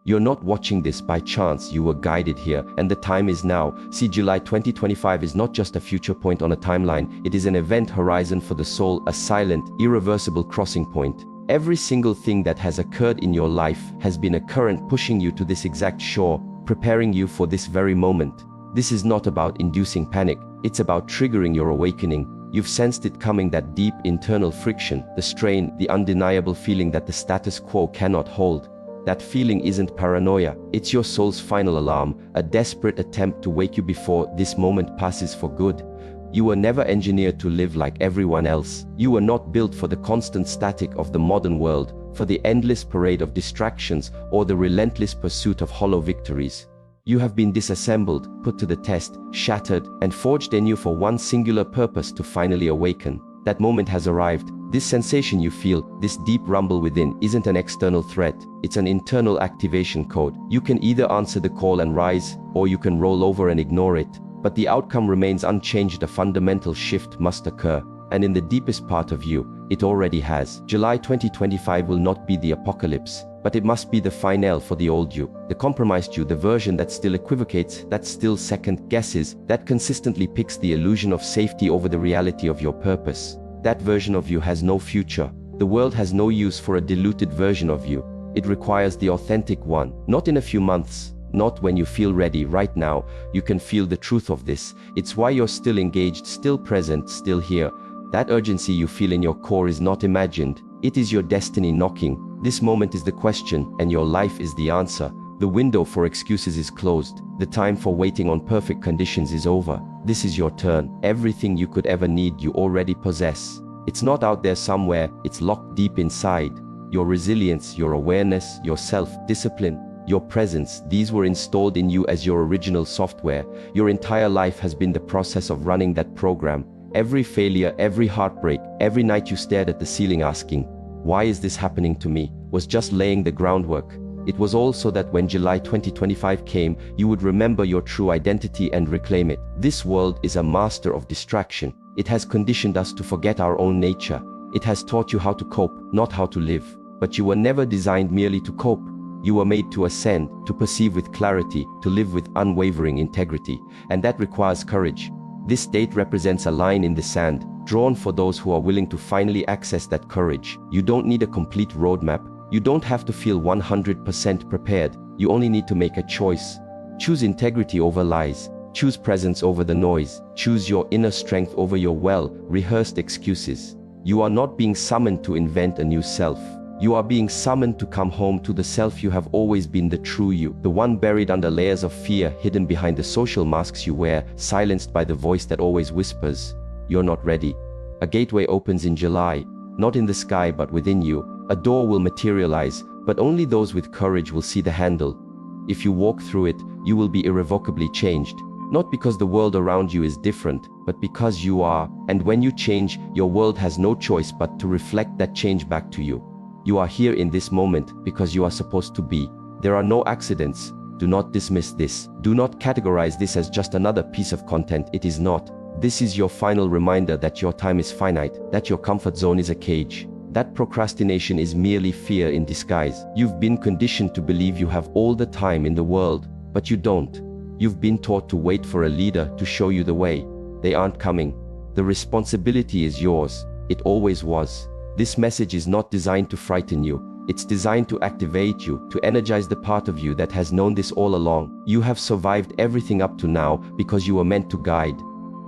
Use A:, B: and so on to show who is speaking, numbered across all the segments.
A: You're not watching this by chance, you were guided here, and the time is now. See, July 2025 is not just a future point on a timeline, it is an event horizon for the soul, a silent, irreversible crossing point. Every single thing that has occurred in your life has been a current pushing you to this exact shore, preparing you for this very moment. This is not about inducing panic, it's about triggering your awakening. You've sensed it coming, that deep internal friction, the strain, the undeniable feeling that the status quo cannot hold. That feeling isn't paranoia, it's your soul's final alarm, a desperate attempt to wake you before this moment passes for good. You were never engineered to live like everyone else. You were not built for the constant static of the modern world, for the endless parade of distractions, or the relentless pursuit of hollow victories. You have been disassembled, put to the test, shattered, and forged anew for one singular purpose: to finally awaken. That moment has arrived. This sensation you feel, this deep rumble within, isn't an external threat, it's an internal activation code. You can either answer the call and rise, or you can roll over and ignore it. But the outcome remains unchanged. A fundamental shift must occur. And in the deepest part of you, it already has. July 2025 will not be the apocalypse, but it must be the finale for the old you, the compromised you, the version that still equivocates, that still second guesses, that consistently picks the illusion of safety over the reality of your purpose. That version of you has no future. The world has no use for a diluted version of you. It requires the authentic one. Not in a few months, not when you feel ready. Right now, you can feel the truth of this. It's why you're still engaged, still present, still here. That urgency you feel in your core is not imagined. It is your destiny knocking. This moment is the question, and your life is the answer. The window for excuses is closed. The time for waiting on perfect conditions is over. This is your turn. Everything you could ever need, you already possess. It's not out there somewhere, it's locked deep inside. Your resilience, your awareness, your self-discipline, your presence, these were installed in you as your original software. Your entire life has been the process of running that program. Every failure, every heartbreak, every night you stared at the ceiling asking, "Why is this happening to me?" was just laying the groundwork. It was all so that when July 2025 came, you would remember your true identity and reclaim it. This world is a master of distraction. It has conditioned us to forget our own nature. It has taught you how to cope, not how to live. But you were never designed merely to cope. You were made to ascend, to perceive with clarity, to live with unwavering integrity. And that requires courage. This date represents a line in the sand, drawn for those who are willing to finally access that courage. You don't need a complete roadmap. You don't have to feel 100% prepared. You only need to make a choice. Choose integrity over lies. Choose presence over the noise. Choose your inner strength over your well-rehearsed excuses. You are not being summoned to invent a new self. You are being summoned to come home to the self you have always been, the true you, the one buried under layers of fear, hidden behind the social masks you wear, silenced by the voice that always whispers, "You're not ready." A gateway opens in July, not in the sky but within you. A door will materialize, but only those with courage will see the handle. If you walk through it, you will be irrevocably changed. Not because the world around you is different, but because you are. And when you change, your world has no choice but to reflect that change back to you. You are here in this moment because you are supposed to be. There are no accidents. Do not dismiss this. Do not categorize this as just another piece of content. It is not. This is your final reminder that your time is finite, that your comfort zone is a cage. That procrastination is merely fear in disguise. You've been conditioned to believe you have all the time in the world, but you don't. You've been taught to wait for a leader to show you the way. They aren't coming. The responsibility is yours. It always was. This message is not designed to frighten you. It's designed to activate you, to energize the part of you that has known this all along. You have survived everything up to now because you were meant to guide.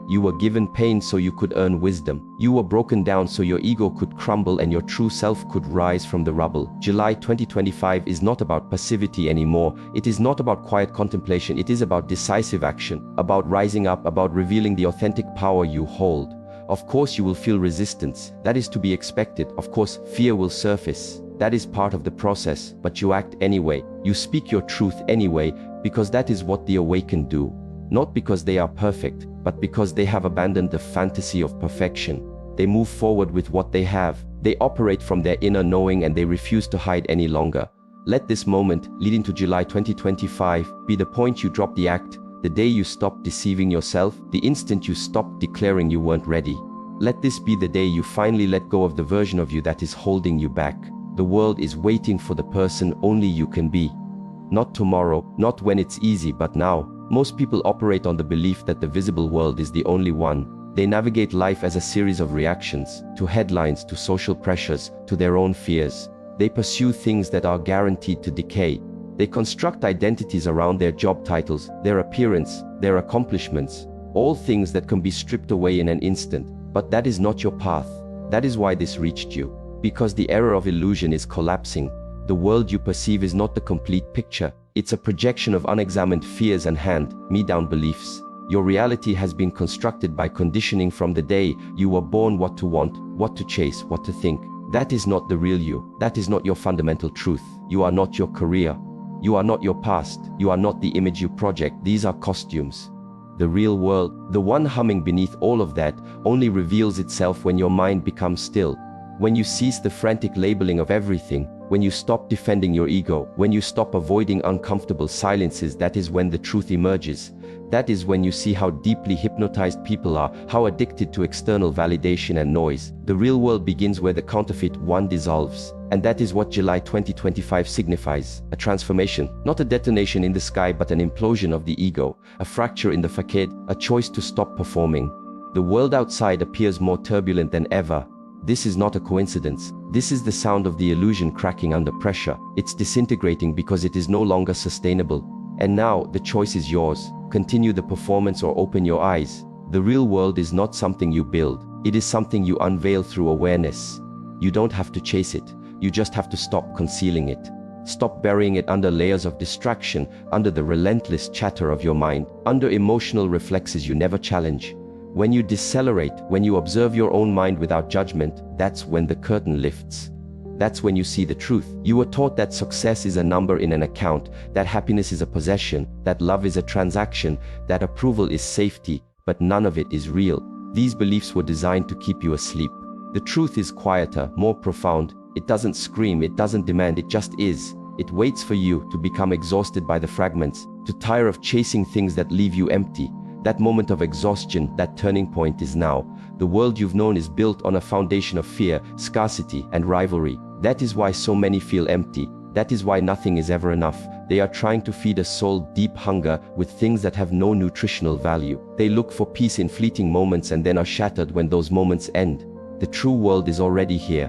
A: You were given pain so you could earn wisdom. You were broken down so your ego could crumble and your true self could rise from the rubble. July 2025 is not about passivity anymore. It is not about quiet contemplation. It is about decisive action, about rising up, about revealing the authentic power you hold. Of course you will feel resistance. That is to be expected. Of course fear will surface. That is part of the process. But you act anyway. You speak your truth anyway, because that is what the awakened do. Not because they are perfect, but because they have abandoned the fantasy of perfection. They move forward with what they have. They operate from their inner knowing and they refuse to hide any longer. Let this moment, leading to July 2025, be the point you drop the act, the day you stop deceiving yourself, the instant you stop declaring you weren't ready. Let this be the day you finally let go of the version of you that is holding you back. The world is waiting for the person only you can be. Not tomorrow, not when it's easy, but now. Most people operate on the belief that the visible world is the only one. They navigate life as a series of reactions, to headlines, to social pressures, to their own fears. They pursue things that are guaranteed to decay. They construct identities around their job titles, their appearance, their accomplishments, all things that can be stripped away in an instant. But that is not your path. That is why this reached you. Because the era of illusion is collapsing. The world you perceive is not the complete picture. It's a projection of unexamined fears and hand-me-down beliefs. Your reality has been constructed by conditioning from the day you were born: what to want, what to chase, what to think. That is not the real you. That is not your fundamental truth. You are not your career. You are not your past. You are not the image you project. These are costumes. The real world, the one humming beneath all of that, only reveals itself when your mind becomes still. When you cease the frantic labeling of everything, when you stop defending your ego, when you stop avoiding uncomfortable silences, that is when the truth emerges. That is when you see how deeply hypnotized people are, how addicted to external validation and noise. The real world begins where the counterfeit one dissolves. And that is what July 2025 signifies. A transformation, not a detonation in the sky, but an implosion of the ego, a fracture in the facade, a choice to stop performing. The world outside appears more turbulent than ever. This is not a coincidence. This is the sound of the illusion cracking under pressure. It's disintegrating because it is no longer sustainable. And now, the choice is yours. Continue the performance or open your eyes. The real world is not something you build. It is something you unveil through awareness. You don't have to chase it. You just have to stop concealing it. Stop burying it under layers of distraction, under the relentless chatter of your mind, under emotional reflexes you never challenge. When you decelerate, when you observe your own mind without judgment, that's when the curtain lifts. That's when you see the truth. You were taught that success is a number in an account, that happiness is a possession, that love is a transaction, that approval is safety, but none of it is real. These beliefs were designed to keep you asleep. The truth is quieter, more profound. It doesn't scream, it doesn't demand, it just is. It waits for you to become exhausted by the fragments, to tire of chasing things that leave you empty. That moment of exhaustion, that turning point is now. The world you've known is built on a foundation of fear, scarcity, and rivalry. That is why so many feel empty. That is why nothing is ever enough. They are trying to feed a soul deep hunger with things that have no nutritional value. They look for peace in fleeting moments and then are shattered when those moments end. The true world is already here,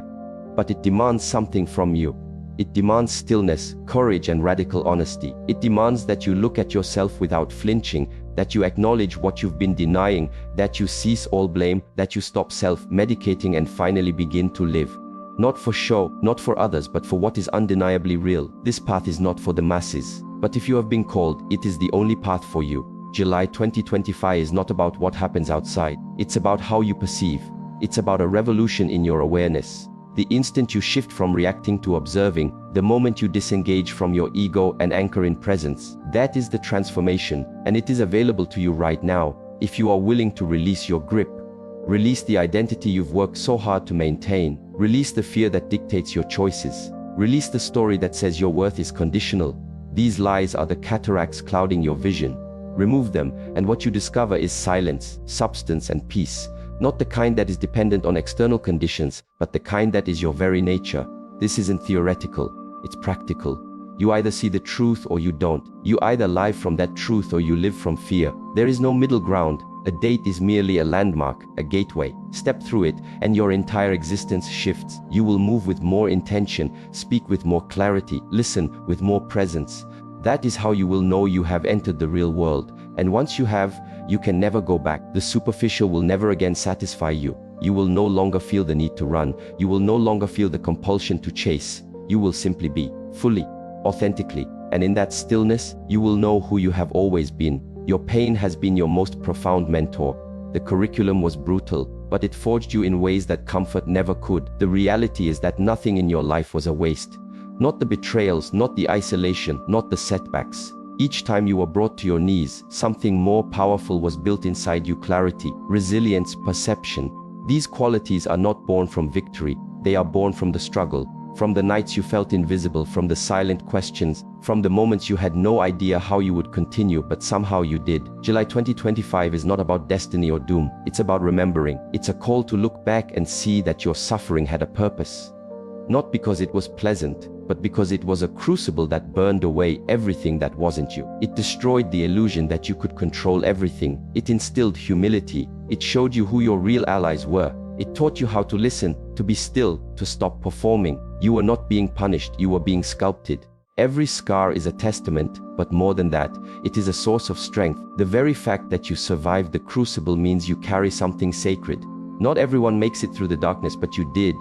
A: but it demands something from you. It demands stillness, courage, and radical honesty. It demands that you look at yourself without flinching, that you acknowledge what you've been denying, that you cease all blame, that you stop self-medicating and finally begin to live. Not for show, not for others, but for what is undeniably real. This path is not for the masses. But if you have been called, it is the only path for you. July 2025 is not about what happens outside. It's about how you perceive. It's about a revolution in your awareness. The instant you shift from reacting to observing, the moment you disengage from your ego and anchor in presence, that is the transformation, and it is available to you right now, if you are willing to release your grip. Release the identity you've worked so hard to maintain. Release the fear that dictates your choices. Release the story that says your worth is conditional. These lies are the cataracts clouding your vision. Remove them, and what you discover is silence, substance, and peace. Not the kind that is dependent on external conditions, but the kind that is your very nature. This isn't theoretical, it's practical. You either see the truth or you don't. You either live from that truth or you live from fear. There is no middle ground. A date is merely a landmark, a gateway. Step through it, and your entire existence shifts. You will move with more intention, speak with more clarity, listen with more presence. That is how you will know you have entered the real world. And once you have, you can never go back. The superficial will never again satisfy you. You will no longer feel the need to run. You will no longer feel the compulsion to chase. You will simply be, fully, authentically. And in that stillness, you will know who you have always been. Your pain has been your most profound mentor. The curriculum was brutal, but it forged you in ways that comfort never could. The reality is that nothing in your life was a waste. Not the betrayals, not the isolation, not the setbacks. Each time you were brought to your knees, something more powerful was built inside you: clarity, resilience, perception. These qualities are not born from victory, they are born from the struggle. From the nights you felt invisible, from the silent questions, from the moments you had no idea how you would continue, but somehow you did. July 2025 is not about destiny or doom. It's about remembering. It's a call to look back and see that your suffering had a purpose. Not because it was pleasant, but because it was a crucible that burned away everything that wasn't you. It destroyed the illusion that you could control everything. It instilled humility. It showed you who your real allies were. It taught you how to listen, to be still, to stop performing. You were not being punished, you were being sculpted. Every scar is a testament, but more than that, it is a source of strength. The very fact that you survived the crucible means you carry something sacred. Not everyone makes it through the darkness, but you did.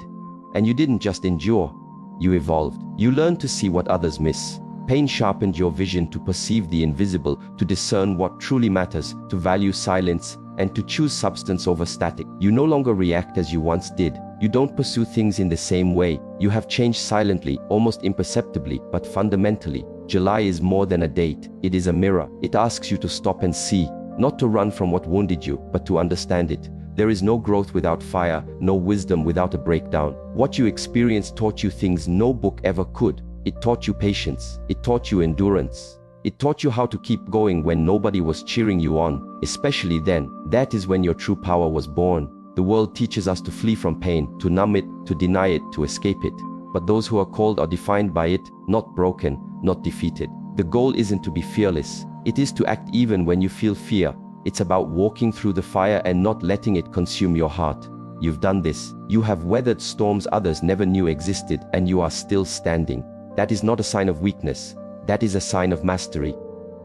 A: And you didn't just endure, you evolved. You learned to see what others miss. Pain sharpened your vision to perceive the invisible, to discern what truly matters, to value silence, and to choose substance over static. You no longer react as you once did. You don't pursue things in the same way. You have changed silently, almost imperceptibly, but fundamentally. July is more than a date. It is a mirror. It asks you to stop and see, not to run from what wounded you, but to understand it. There is no growth without fire, no wisdom without a breakdown. What you experienced taught you things no book ever could. It taught you patience. It taught you endurance. It taught you how to keep going when nobody was cheering you on, especially then. That is when your true power was born. The world teaches us to flee from pain, to numb it, to deny it, to escape it. But those who are called are defined by it, not broken, not defeated. The goal isn't to be fearless. It is to act even when you feel fear. It's about walking through the fire and not letting it consume your heart. You've done this. You have weathered storms others never knew existed, and you are still standing. That is not a sign of weakness. That is a sign of mastery.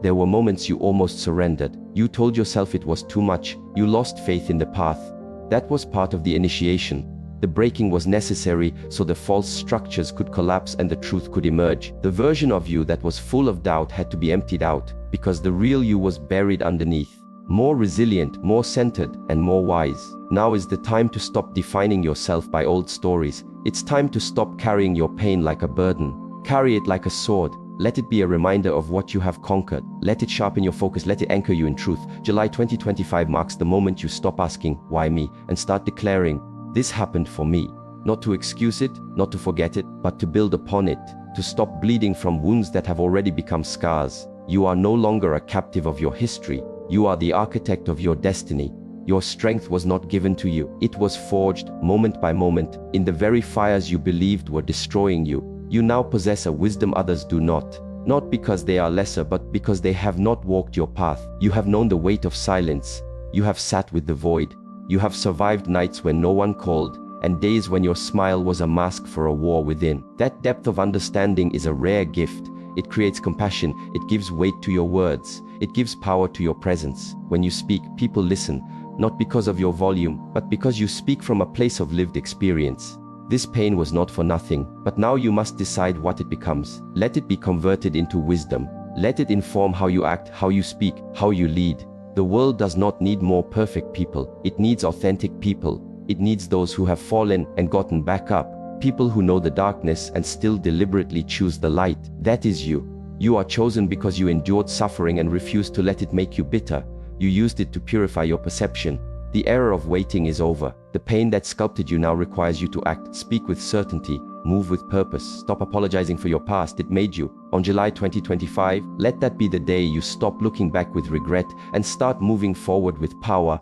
A: There were moments you almost surrendered. You told yourself it was too much. You lost faith in the path. That was part of the initiation. The breaking was necessary so the false structures could collapse and the truth could emerge. The version of you that was full of doubt had to be emptied out, because the real you was buried underneath. More resilient, more centered, and more wise. Now is the time to stop defining yourself by old stories. It's time to stop carrying your pain like a burden. Carry it like a sword. Let it be a reminder of what you have conquered. Let it sharpen your focus. Let it anchor you in truth. July 2025 marks the moment you stop asking, why me? And start declaring, this happened for me. Not to excuse it, not to forget it, but to build upon it. To stop bleeding from wounds that have already become scars. You are no longer a captive of your history. You are the architect of your destiny. Your strength was not given to you. It was forged, moment by moment, in the very fires you believed were destroying you. You now possess a wisdom others do not. Not because they are lesser, but because they have not walked your path. You have known the weight of silence. You have sat with the void. You have survived nights when no one called, and days when your smile was a mask for a war within. That depth of understanding is a rare gift. It creates compassion. It gives weight to your words. It gives power to your presence. When you speak, people listen, not because of your volume, but because you speak from a place of lived experience. This pain was not for nothing, but now you must decide what it becomes. Let it be converted into wisdom. Let it inform how you act, how you speak, how you lead. The world does not need more perfect people. It needs authentic people. It needs those who have fallen and gotten back up. People who know the darkness and still deliberately choose the light. That is you. You are chosen because you endured suffering and refused to let it make you bitter. You used it to purify your perception. The era of waiting is over. The pain that sculpted you now requires you to act. Speak with certainty. Move with purpose. Stop apologizing for your past. It made you. On July 2025, let that be the day you stop looking back with regret and start moving forward with power.